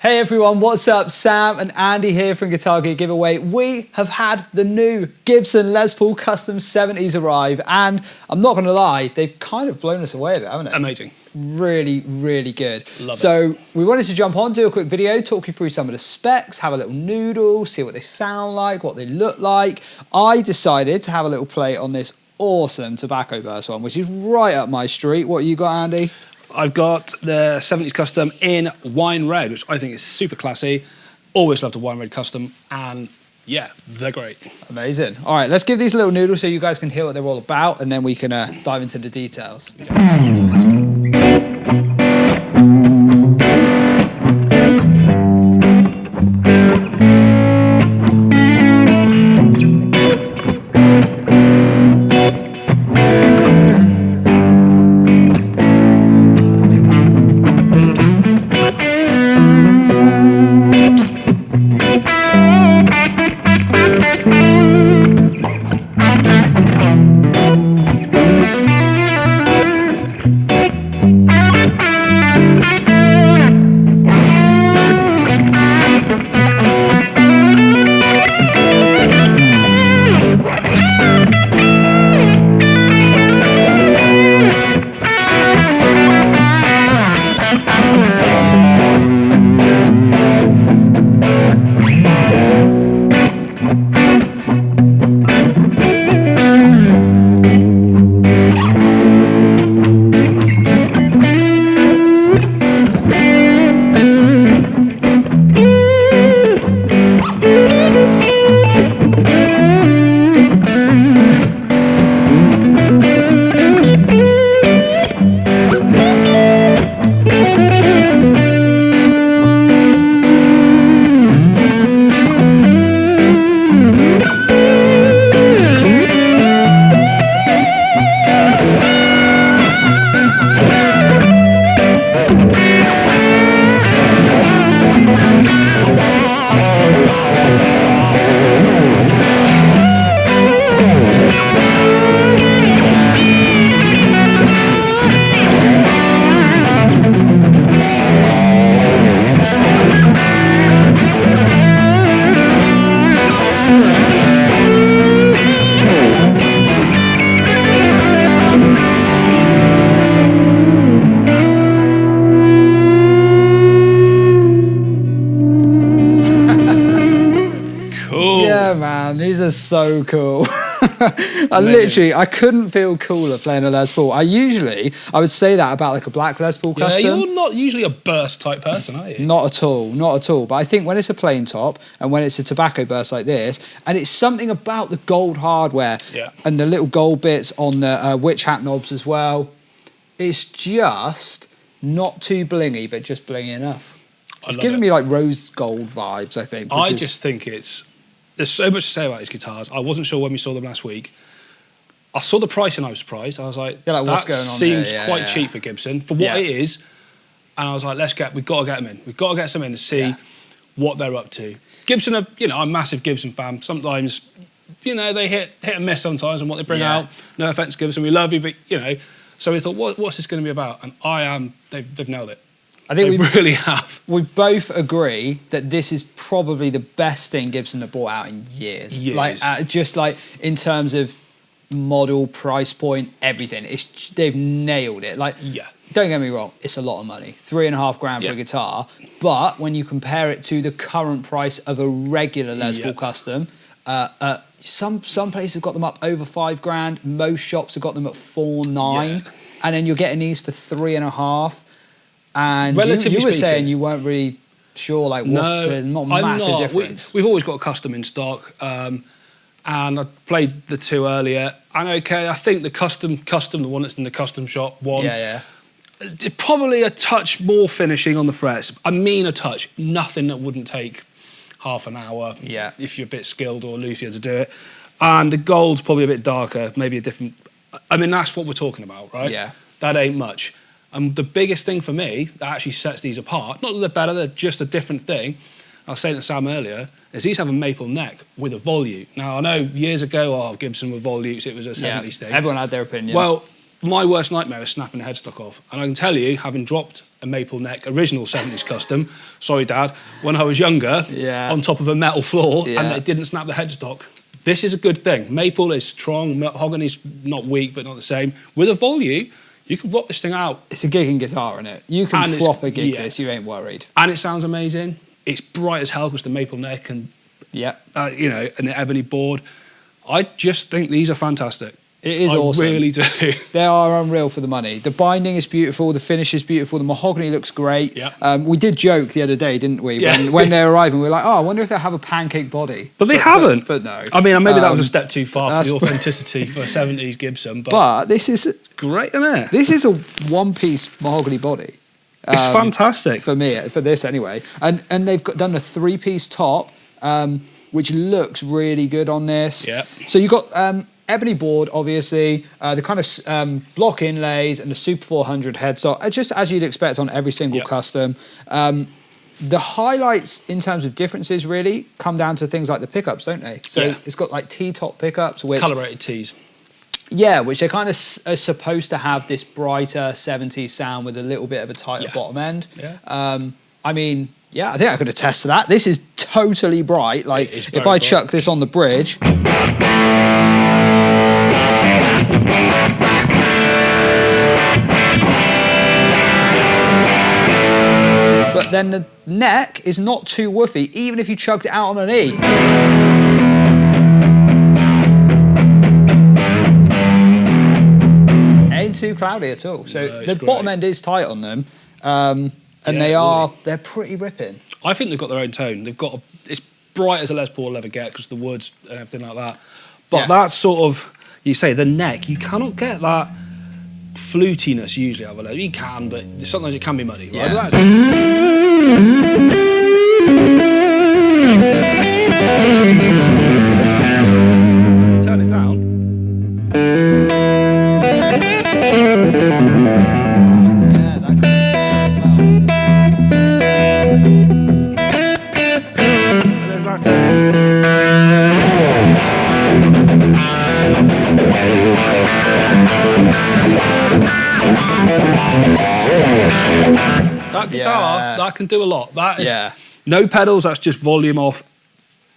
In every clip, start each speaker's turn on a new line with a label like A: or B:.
A: Hey everyone, what's up? Sam and Andy here from Guitar Gear Giveaway. We have had the new Gibson Les Paul Custom 70s arrive, and I'm not going to lie, they've kind of blown us away a bit, haven't they?
B: Amazing.
A: Really, really good.
B: Love
A: so we wanted to jump on, do a quick video, talk you through some of the specs, have a little noodle, see what they sound like, what they look like. I decided to have a little play on this awesome tobacco burst one, which is right up my street. What you got, Andy?
B: I've got the 70s Custom in wine red, which I think is super classy. Always loved a wine red Custom, and yeah, they're great.
A: Amazing. All right, let's give these a little noodle so you guys can hear what they're all about, and then we can dive into the details. Yeah, man, these are so cool. I couldn't feel cooler playing a Les Paul. I would say that about like a black Les Paul Custom.
B: Yeah, you're not usually a burst type person, are you?
A: Not at all, not at all. But I think when it's a plain top and when it's a tobacco burst like this, and it's something about the gold hardware and the little gold bits on the witch hat knobs as well, it's just not too blingy, but just blingy enough. It's giving me like rose gold vibes, I think.
B: I just think there's so much to say about these guitars. I wasn't sure when we saw them last week. I saw the price and I was surprised. I was like,
A: what's going on
B: seems quite cheap for Gibson for what it is. And I was like, we've got to get them in. We've got to get some in to see what they're up to. Gibson are, I'm a massive Gibson fan. Sometimes, they hit and miss sometimes on what they bring out. No offense, Gibson, we love you, but So we thought, what's this going to be about? And they've nailed it.
A: I think
B: we really have.
A: We both agree that this is probably the best thing Gibson have brought out in years. Just like in terms of model, price point, everything. They've nailed it. Don't get me wrong, it's a lot of money. $3.5 grand for a guitar. But when you compare it to the current price of a regular Les Paul Custom, some places have got them up over $5 grand. Most shops have got them at 4.9, and then you're getting these for 3.5. And you were saying you weren't really sure, there's not a massive difference.
B: We've always got a Custom in stock, and I played the two earlier. And I think the custom, the one that's in the custom shop, probably a touch more finishing on the frets. I mean a touch, nothing that wouldn't take half an hour if you're a bit skilled or luthier to do it. And the gold's probably a bit darker, maybe a different... I mean, that's what we're talking about, right?
A: Yeah.
B: That ain't much. And the biggest thing for me that actually sets these apart, not that they're better, they're just a different thing. I was saying to Sam earlier, is these have a maple neck with a volute. Now, I know years ago, Gibson with volutes, it was a 70s thing.
A: Everyone had their opinion.
B: Well, my worst nightmare is snapping the headstock off. And I can tell you, having dropped a maple neck original 70s custom, sorry Dad, when I was younger, on top of a metal floor, and it didn't snap the headstock. This is a good thing. Maple is strong, mahogany's not weak, but not the same. With a volute, you can rock this thing out.
A: It's a gigging guitar, isn't it? You can proper gig this, you ain't worried.
B: And it sounds amazing. It's bright as hell because the maple neck and, you know, and the ebony board. I just think these are fantastic.
A: It is awesome.
B: I really do.
A: They are unreal for the money. The binding is beautiful. The finish is beautiful. The mahogany looks great. We did joke the other day, didn't we? When they were arriving, we were like, oh, I wonder if they'll have a pancake body.
B: But they haven't.
A: But no.
B: I mean, maybe that was a step too far for the authenticity for a 70s Gibson.
A: But this is
B: great, isn't it?
A: This is a one-piece mahogany body.
B: It's fantastic.
A: For me, for this anyway. And they've done a three-piece top, which looks really good on this. So you've got... ebony board, obviously, the kind of block inlays and the Super 400 headstock, just as you'd expect on every single custom. The highlights in terms of differences really come down to things like the pickups, don't they? So it's got like T-top pickups. Which,
B: calibrated Ts.
A: Yeah, which they kind of are supposed to have this brighter 70s sound with a little bit of a tighter bottom end. I mean, I think I could attest to that. This is totally bright. Like, if I chuck this on the bridge... But then the neck is not too woofy, even if you chugged it out on an E. Ain't too cloudy at all. So the bottom end is tight on them, and they're pretty ripping.
B: I think they've got their own tone. It's bright as a Les Paul will ever get because the woods and everything like that. But that sort of, you say, the neck, you cannot get that flutiness usually out of a Les. You can, but sometimes it can be muddy. Right? Turn it down.
A: Yeah, that goes so well.
B: And then back to... That guitar, that can do a lot. That is no pedals, that's just volume off.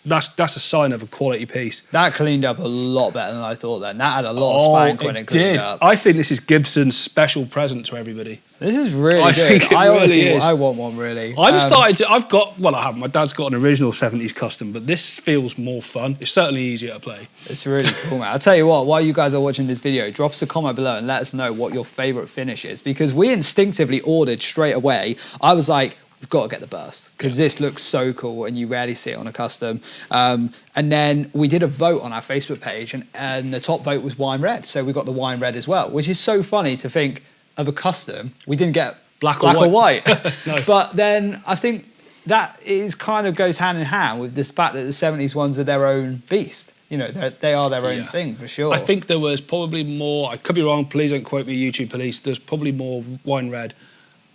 B: That's a sign of a quality piece.
A: That cleaned up a lot better than I thought then. That had a lot of spank when it cleaned up.
B: I think this is Gibson's special present to everybody.
A: This is really good. I honestly, I want one really.
B: I haven't. My dad's got an original 70s custom, but this feels more fun. It's certainly easier to play.
A: It's really cool, man. I'll tell you what, while you guys are watching this video, drop us a comment below and let us know what your favourite finish is, because we instinctively ordered straight away. I was like, we've got to get the burst because this looks so cool and you rarely see it on a custom. And then we did a vote on our Facebook page and the top vote was wine red. So we got the wine red as well, which is so funny to think of a custom. We didn't get black or white. No. But then I think that is kind of goes hand in hand with this fact that the 70s ones are their own beast. You know, they are their own thing for sure.
B: I think there was probably more, I could be wrong, please don't quote me, YouTube police, there's probably more wine red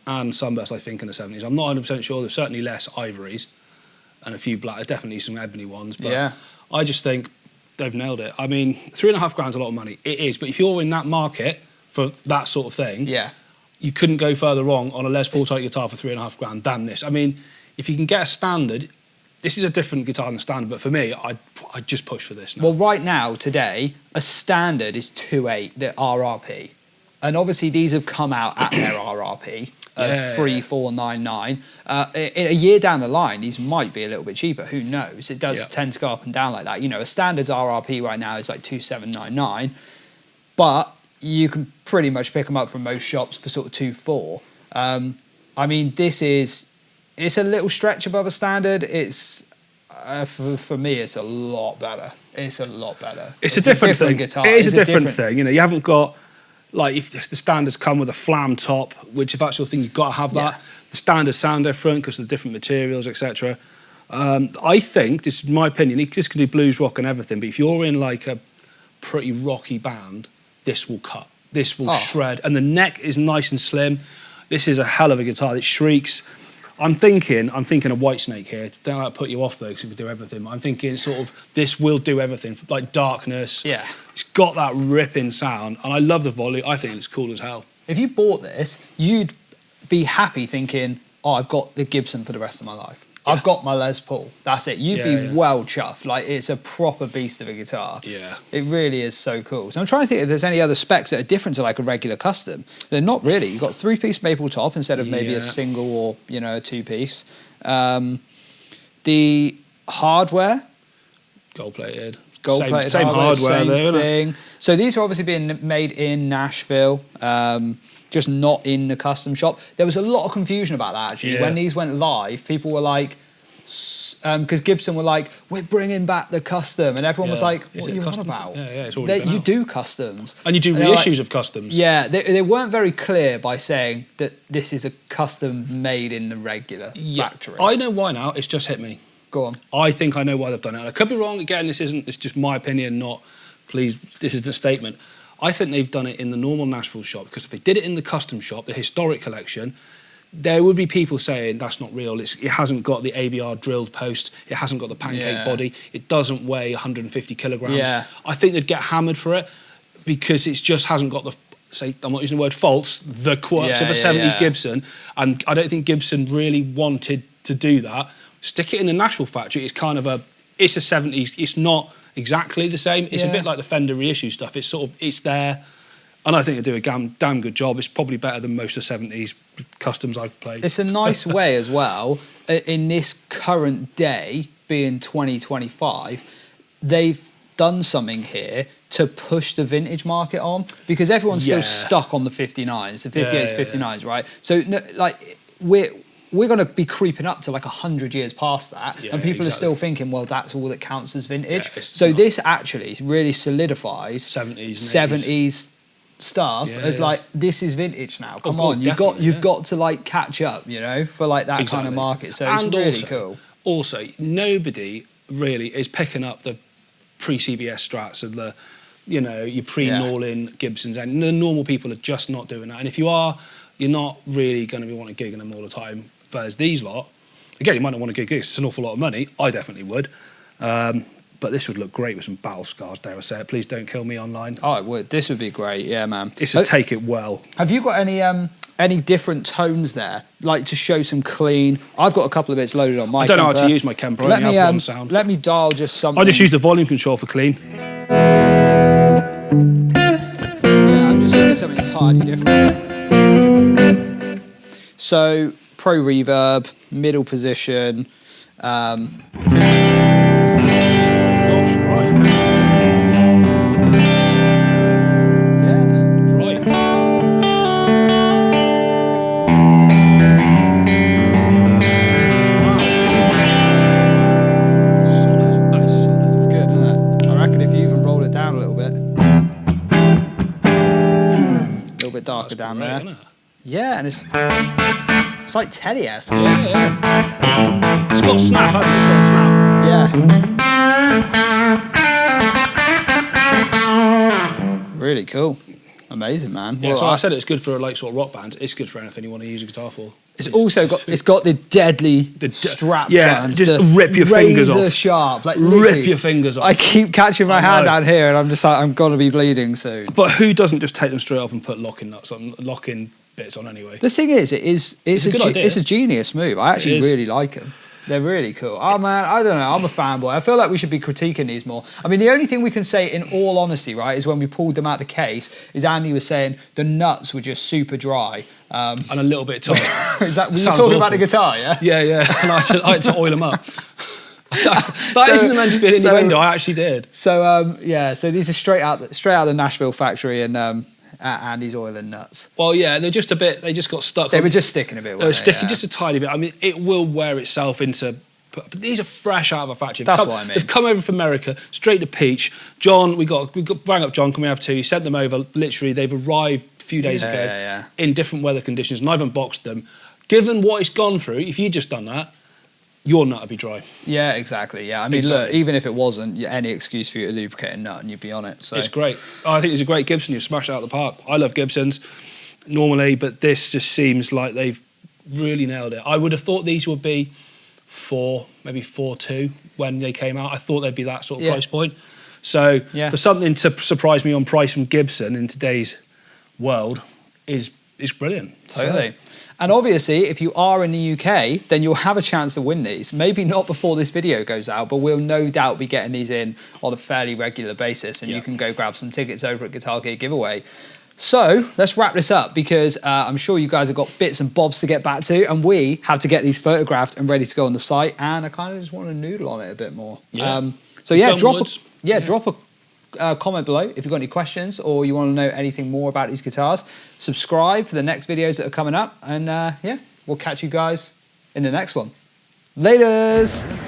B: and sunburst, I think, in the 70s. I'm not 100% sure. There's certainly less ivories and a few black. There's definitely some ebony ones. But I just think they've nailed it. I mean, £3.5 grand's a lot of money. It is. But if you're in that market for that sort of thing, you couldn't go further wrong on a Les Paul type guitar for £3.5 grand than this. I mean, if you can get a standard, this is a different guitar than a standard, but for me, I'd just push for this now.
A: Well, right now, today, a standard is 2.8, the RRP. And obviously, these have come out at their RRP. 3,499. A year down the line, these might be a little bit cheaper. Who knows? It does tend to go up and down like that. You know, a standard's RRP right now is like 2,799, but you can pretty much pick them up from most shops for sort of 2,400. I mean, it's a little stretch above a standard. It's for me, it's a lot better. It's a lot better.
B: It's a different thing.
A: Guitar.
B: It is a different thing. You know, you haven't got. Like, if the standards come with a flam top, which if that's your thing, you've got to have that. The standards sound different because of the different materials, etc. I think, this is my opinion, this can do blues, rock and everything, but if you're in like a pretty rocky band, this will cut. This will shred. And the neck is nice and slim. This is a hell of a guitar. It shrieks. I'm thinking a white snake here. Don't let it put you off though, because it will do everything. I'm thinking sort of this will do everything, like darkness.
A: Yeah.
B: It's got that ripping sound, and I love the volume. I think it's cool as hell.
A: If you bought this, you'd be happy thinking, oh, I've got the Gibson for the rest of my life. Yeah. I've got my Les Paul. That's it. You'd be well chuffed. Like, it's a proper beast of a guitar.
B: Yeah.
A: It really is so cool. So I'm trying to think if there's any other specs that are different to like a regular custom. They're not really. You've got 3-piece maple top instead of maybe a single or, you know, a 2-piece. The hardware.
B: Gold-plated.
A: Gold-plated
B: same hardware
A: same
B: there,
A: thing. So these are obviously being made in Nashville. Just not in the custom shop. There was a lot of confusion about that, actually. Yeah. When these went live, people were like, because Gibson were like, we're bringing back the custom. And everyone was like, what are you on about?
B: Yeah, it's already been
A: You
B: out.
A: do customs.
B: And you do reissues of customs.
A: Yeah, they weren't very clear by saying that this is a custom made in the regular factory.
B: I know why now. It's just hit me.
A: Go on.
B: I think I know why they've done it. I could be wrong. Again, it's just my opinion, not, please, this is the statement. I think they've done it in the normal Nashville shop, because if they did it in the custom shop, the historic collection, there would be people saying that's not real. It hasn't got the ABR drilled post. It hasn't got the pancake body. It doesn't weigh 150 kilograms.
A: Yeah.
B: I think they'd get hammered for it because it just hasn't got the, say, I'm not using the word faults, the quirks of a 70s Gibson. And I don't think Gibson really wanted to do that. Stick it in the Nashville factory. It's kind of it's a 70s. It's not exactly the same. It's a bit like the Fender reissue stuff. It's sort of, it's there. And I think they do a damn good job. It's probably better than most of the 70s customs I've played.
A: It's a nice way as well, in this current day, being 2025, they've done something here to push the vintage market on, because everyone's still stuck on the 59s, the 58s, 59s, right? So, like, we're going to be creeping up to like 100 years past that, and people are still thinking, well, that's all that counts as vintage. So this actually really solidifies 70s stuff as like, this is vintage now. Come on, you've got to like catch up, you know, for like that kind of market. So it's really cool.
B: Also, nobody really is picking up the pre-CBS Strats and the, you know, your pre-Norlin Gibsons, and the normal people are just not doing that. And if you are, you're not really going to be wanting to gig in them all the time. Whereas these lot, again, you might not want to gig gigs. It's an awful lot of money. I definitely would. But this would look great with some battle scars, dare I say it. Please don't kill me online.
A: Oh, it would. This would be great. Yeah, man.
B: This would take it well.
A: Have you got any different tones there, like to show some clean? I've got a couple of bits loaded on my Kemper.
B: I don't know how to use my Kemper. I only have one sound.
A: Let me dial just something.
B: I just use the volume control for clean.
A: Yeah, I'm just doing something entirely different. So, pro reverb, middle position.
B: Gosh, right.
A: Yeah.
B: Right. Wow. Solid. That is solid.
A: It's good, isn't it? I reckon if you even roll it down a little bit. A little bit darker down there.
B: Isn't it?
A: Yeah, and it's like Teddy-esque.
B: Yeah. It's got snap, hasn't it? It's got snap.
A: Yeah. Really cool. Amazing, man.
B: Yeah,
A: well,
B: so I said it's good for like sort of rock bands. It's good for anything you want to use a guitar for.
A: It's also got the deadly strap bands.
B: Just rip your fingers off.
A: Razor sharp, like
B: rip your fingers off.
A: I keep catching my hand down here, and I'm just like, I'm gonna be bleeding soon.
B: But who doesn't just take them straight off and put locking nuts on, locking bits on anyway?
A: The thing is, it's a genius move. I actually really like them. They're really cool. Oh man, I don't know. I'm a fanboy. I feel like we should be critiquing these more. I mean, the only thing we can say, in all honesty, right, is when we pulled them out the case, is Andy was saying the nuts were just super dry.
B: And a little bit tight.
A: Were you talking about the guitar? Yeah.
B: Yeah. And I had to oil them up. That isn't meant to be an innuendo. I actually did.
A: So so these are straight out the Nashville factory, and Andy's oiling nuts.
B: Well, yeah, they're just a bit. They just got stuck.
A: They were just sticking a bit.
B: They were sticking just a tiny bit. I mean, it will wear itself into. But these are fresh out of a factory.
A: That's what I mean.
B: They've come over from America, straight to Peach. John, we got rang up John. Can we have two? He sent them over. Literally, they've arrived a few days ago in different weather conditions, and I've unboxed them. Given what it's gone through, if you'd just done that, your nut would be dry.
A: Yeah, exactly. Yeah, I mean, look, even if it wasn't, any excuse for you to lubricate a nut and you'd be on it. So
B: it's great. I think it's a great Gibson. You've smashed it out of the park. I love Gibsons normally, but this just seems like they've really nailed it. I would have thought these would be maybe 4.2 when they came out. I thought they'd be that sort of price point. So for something to surprise me on price from Gibson in today's world is brilliant.
A: Totally. So. And obviously, if you are in the UK, then you'll have a chance to win these. Maybe not before this video goes out, but we'll no doubt be getting these in on a fairly regular basis, and you can go grab some tickets over at Guitar Gear Giveaway. So let's wrap this up, because I'm sure you guys have got bits and bobs to get back to, and we have to get these photographed and ready to go on the site, and I kind of just want to noodle on it a bit more. So yeah, drop a comment below if you've got any questions or you want to know anything more about these guitars. Subscribe for the next videos that are coming up, and yeah, we'll catch you guys in the next one. Laters!